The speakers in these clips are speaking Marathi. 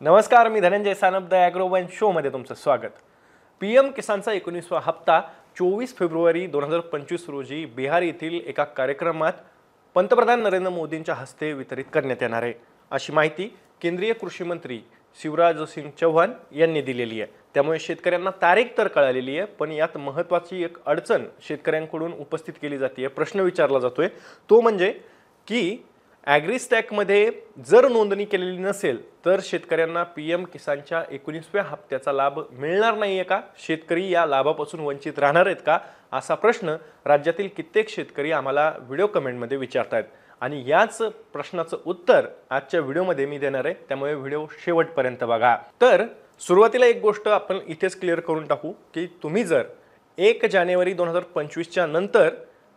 नमस्कार, मी धनंजय सानप द ॲग्रोवन शोमध्ये तुमचं स्वागत। पीएम किसानचा 19वा हप्ता 24 फेब्रुवारी 2025 रोजी बिहार येथील एका कार्यक्रमात पंतप्रधान नरेंद्र मोदींच्या हस्ते वितरित करण्यात येणार आहे, अशी माहिती केंद्रीय कृषी मंत्री शिवराज सिंग चौहान यांनी दिलेली आहे। त्यामुळे शेतकऱ्यांना तारीख तर कळालेली आहे, पण यात महत्त्वाची एक अडचण शेतकऱ्यांकडून उपस्थित केली जाते, प्रश्न विचारला जातोय तो म्हणजे की ॲग्रीस्टॅकमध्ये जर नोंदणी केलेली नसेल तर शेतकऱ्यांना पीएम किसानच्या 19व्या हप्त्याचा लाभ मिळणार नाहीये का? शेतकरी या लाभापासून वंचित राहणार आहेत का? असा प्रश्न राज्यातील कित्येक शेतकरी आम्हाला व्हिडिओ कमेंटमध्ये विचारतात आणि याच प्रश्नाचं उत्तर आजच्या व्हिडिओमध्ये मी देणार आहे, त्यामुळे व्हिडिओ शेवटपर्यंत बघा। तर सुरुवातीला एक गोष्ट आपण इथेच क्लिअर करून टाकू की तुम्ही जर 1 जानेवारी 2025 च्या नंतर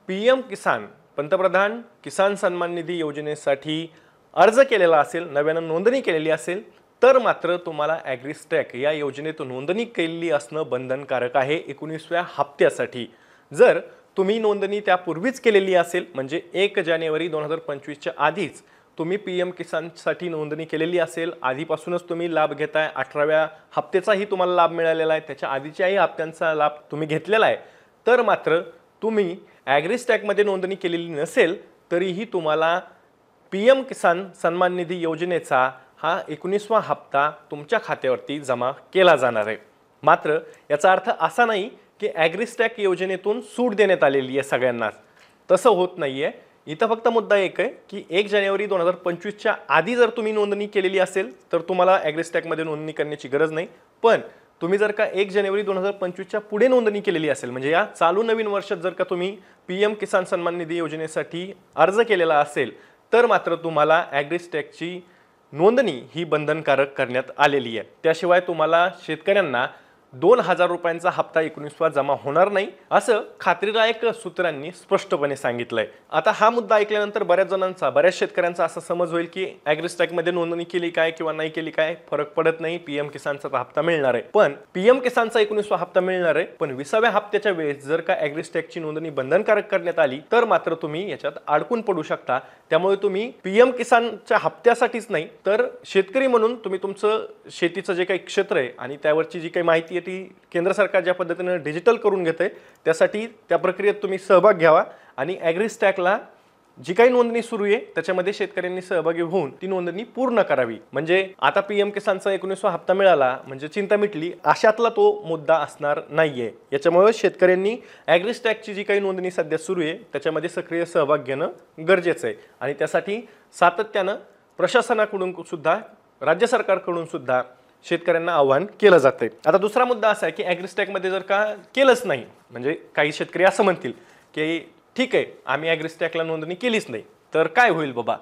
पीएम किसान पंतप्रधान किसान सन्मान निधी योजनेसाठी अर्ज केलेला असेल, नव्यानं नोंदणी केलेली असेल, तर मात्र तुम्हाला ॲग्रीस्टॅक या योजनेत नोंदणी केलेली असणं बंधनकारक आहे 19व्या हप्त्यासाठी। जर तुम्ही नोंदणी त्यापूर्वीच केलेली असेल, म्हणजे 1 जानेवारी 2025 च्या आधीच तुम्ही पीएम किसानसाठी नोंदणी केलेली असेल, आधीपासूनच तुम्ही लाभ घेताय, 18व्या हप्त्याचाही तुम्हाला लाभ मिळालेला आहे, त्याच्या आधीच्याही हप्त्यांचा लाभ तुम्ही घेतलेला आहे, तर मात्र तुम्ही ॲग्रीस्टॅकमध्ये नोंदणी केलेली नसेल तरीही तुम्हाला पीएम किसान सन्मान निधी योजनेचा हा 19वा हप्ता तुमच्या खात्यावरती जमा केला जाणार आहे। मात्र याचा अर्थ असा नाही की ॲग्रीस्टॅक योजनेतून सूट देण्यात आलेली आहे सगळ्यांनाच, तसं होत नाहीये। इथं फक्त मुद्दा एक आहे की 1 जानेवारी 2025 च्या आधी जर तुम्ही नोंदणी केलेली असेल तर तुम्हाला ॲग्रीस्टॅकमध्ये नोंदणी करण्याची गरज नाही, पण तुम्ही जर का 1 जानेवारी 2025 च्या पुढे नोंदणी केलेली असेल, म्हणजे या चालू नवीन वर्षात जर का तुम्ही पीएम किसान सन्मान निधी योजनेसाठी अर्ज केलेला असेल तर मात्र तुम्हाला ॲग्रीस्टॅकची नोंदणी ही बंधनकारक करण्यात आलेली आहे। त्याशिवाय तुम्हाला शेतकऱ्यांना 2000 रुपयांचा हप्ता 19वा जमा होणार नाही, असं खात्रीलायक सूत्रांनी स्पष्टपणे सांगितलंय। आता हा मुद्दा ऐकल्यानंतर बऱ्याच शेतकऱ्यांचा असा समज होईल की ॲग्रीस्टॅकमध्ये नोंदणी केली काय किंवा नाही केली काय फरक पडत नाही, पीएम किसानचा हप्ता मिळणार आहे। पण पीएम किसानचा 19वा हप्ता मिळणार आहे, पण 20व्या हप्त्याच्या वेळेस जर का ॲग्रीस्टॅकची नोंदणी बंधनकारक करण्यात आली तर मात्र तुम्ही याच्यात अडकून पडू शकता। त्यामुळे तुम्ही पीएम किसानच्या हप्त्यासाठीच नाही तर शेतकरी म्हणून तुम्ही तुमचं शेतीचं जे काही क्षेत्र आहे आणि त्यावरची जी काही माहिती ती केंद्र सरकार ज्या पद्धतीने डिजिटल करून घेते त्यासाठी त्या प्रक्रियेत तुम्ही सहभाग घ्यावा आणि ॲग्रीस्टॅकला जी काही नोंदणी सुरू आहे त्याच्यामध्ये शेतकऱ्यांनी सहभागी होऊन ती नोंदणी पूर्ण करावी। म्हणजे आता पीएम किसानचा 19वा हप्ता मिळाला म्हणजे चिंता मिटली अशातला तो मुद्दा असणार नाहीये। याच्यामुळे शेतकऱ्यांनी ॲग्रीस्टॅकची जी काही नोंदणी सध्या सुरू आहे त्याच्यामध्ये सक्रिय सहभाग घेणं गरजेचं आहे आणि त्यासाठी सातत्यानं प्रशासनाकडून सुद्धा राज्य सरकारकडून सुद्धा शेतकऱ्यांना आव्हान केलं जाते। आता दुसरा मुद्दा असा आहे की ॲग्रीस्टॅकमध्ये जर का केलंच नाही, म्हणजे काही शेतकरी असं म्हणतील की ठीक आहे आम्ही ॲग्रीस्टॅकला नोंदणी केलीच नाही तर काय होईल बाबा,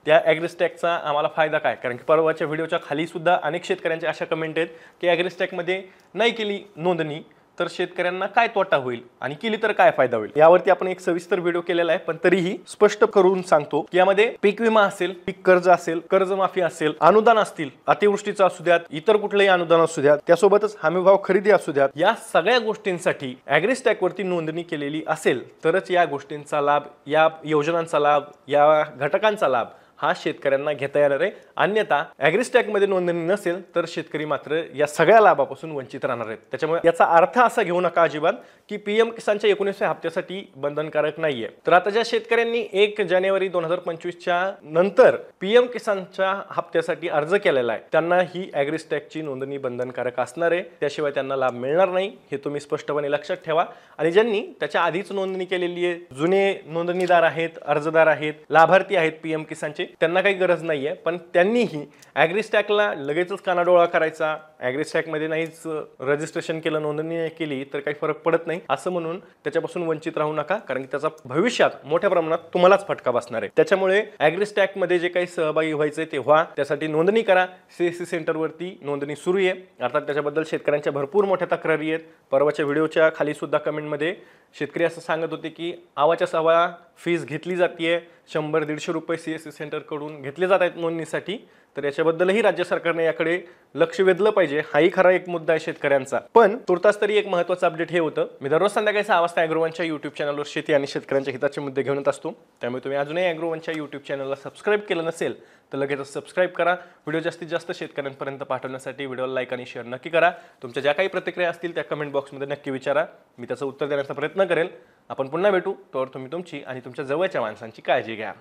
त्या ॲग्रीस्टॅकचा आम्हाला फायदा काय? कारण की परवाच्या व्हिडिओच्या खाली सुद्धा अनेक शेतकऱ्यांच्या अशा कमेंट आहेत की ॲग्रीस्टॅकमध्ये नाही केली नोंदणी तर शेतकऱ्यांना काय तोटा होईल आणि केली तर काय फायदा होईल, यावरती आपण एक सविस्तर व्हिडिओ केलेला आहे। पण तरीही स्पष्ट करून सांगतो की यामध्ये पीक विमा असेल, पीक कर्ज असेल, कर्जमाफी असेल, अनुदान असतील, अतिवृष्टीचं असू द्यात, इतर कुठलेही अनुदान असू द्यात, त्यासोबतच हमीभाव खरेदी असू द्यात, या सगळ्या गोष्टींसाठी ॲग्रीस्टॅकवरती नोंदणी केलेली असेल तरच या गोष्टींचा लाभ, या योजनांचा लाभ, या घटकांचा लाभ हा शेतकऱ्यांना घेता येणार आहे। अन्यथा ॲग्रीस्टॅकमध्ये नोंदणी नसेल तर शेतकरी मात्र या सगळ्या लाभापासून वंचित राहणार आहेत। त्याच्यामुळे याचा अर्थ असा घेऊ नका अजिबात की पीएम किसानच्या 19व्या हप्त्यासाठी बंधनकारक नाहीये। तर आता ज्या शेतकऱ्यांनी 1 जानेवारी 2025 च्या नंतर पीएम किसानच्या हप्त्यासाठी अर्ज केलेला आहे त्यांना ही ॲग्रीस्टॅकची नोंदणी बंधनकारक असणार आहे, त्याशिवाय त्यांना लाभ मिळणार नाही, हे तुम्ही स्पष्टपणे लक्षात ठेवा। आणि ज्यांनी त्याच्या आधीच नोंदणी केलेली आहे, जुने नोंदणीदार आहेत, अर्जदार आहेत, लाभार्थी आहेत पीएम किसानचे, त्यांना काही गरज नाहीये, पण त्यांनीही ॲग्रीस्टॅकला लगेचच कानाडोळा करायचा, ॲग्रीस्टॅकमध्ये नाहीच रजिस्ट्रेशन केलं, नोंदणी नाही केली तर काही फरक पडत नाही असं म्हणून त्याच्यापासून वंचित राहू नका, कारण की त्याचा भविष्यात मोठ्या प्रमाणात तुम्हालाच फटका बसणार आहे। त्याच्यामुळे ॲग्रीस्टॅकमध्ये जे काही सहभागी व्हायचे ते व्हा, त्यासाठी नोंदणी करा। सीएससी सेंटरवरती नोंदणी सुरू आहे। अर्थात त्याच्याबद्दल शेतकऱ्यांच्या भरपूर मोठ्या तक्रारी आहेत। परवाच्या व्हिडिओच्या खाली सुद्धा कमेंटमध्ये शेतकरी असं सांगत होते की आवाच्या सवा फीस घेतली जाते, 100-150 रुपये CSC सेंटरकडून घेतले जात आहेत नोंदणीसाठी, तर याच्याबद्दलही राज्य सरकारने याकडे लक्ष वेधलं पाहिजे. हाही खरा एक मुद्दा आहे शेतकऱ्यांचा. पण तुर्तास तरी एक महत्त्वाचं अपडेट हे होतं, मी दररोज संध्याकाळी 6 वाजता ॲग्रोवनच्या यूट्यूब चॅनलवर शेती आणि शेतकऱ्यांच्या हिताचे मुद्दे घेऊन येत असतो. त्यामुळे तुम्ही अजूनही ॲग्रोवनच्या यूट्यूब चॅनलला सबस्क्राईब केलं नसेल तर लगेचच सबस्क्राईब करा. व्हिडिओ जास्तीत जास्त शेतकऱ्यांपर्यंत पाठवण्यासाठी व्हिडिओला लाईक आणि शेअर नक्की करा. तुमच्या ज्या काही प्रतिक्रिया असतील त्या कमेंट बॉक्समध्ये नक्की विचारा, मी त्याचं उत्तर देण्याचा प्रयत्न करेल. आपण पुन्हा भेटू, तोवर तुम्ही तुमची आणि तुमच्या जवळच्या माणसांची काळजी घ्या.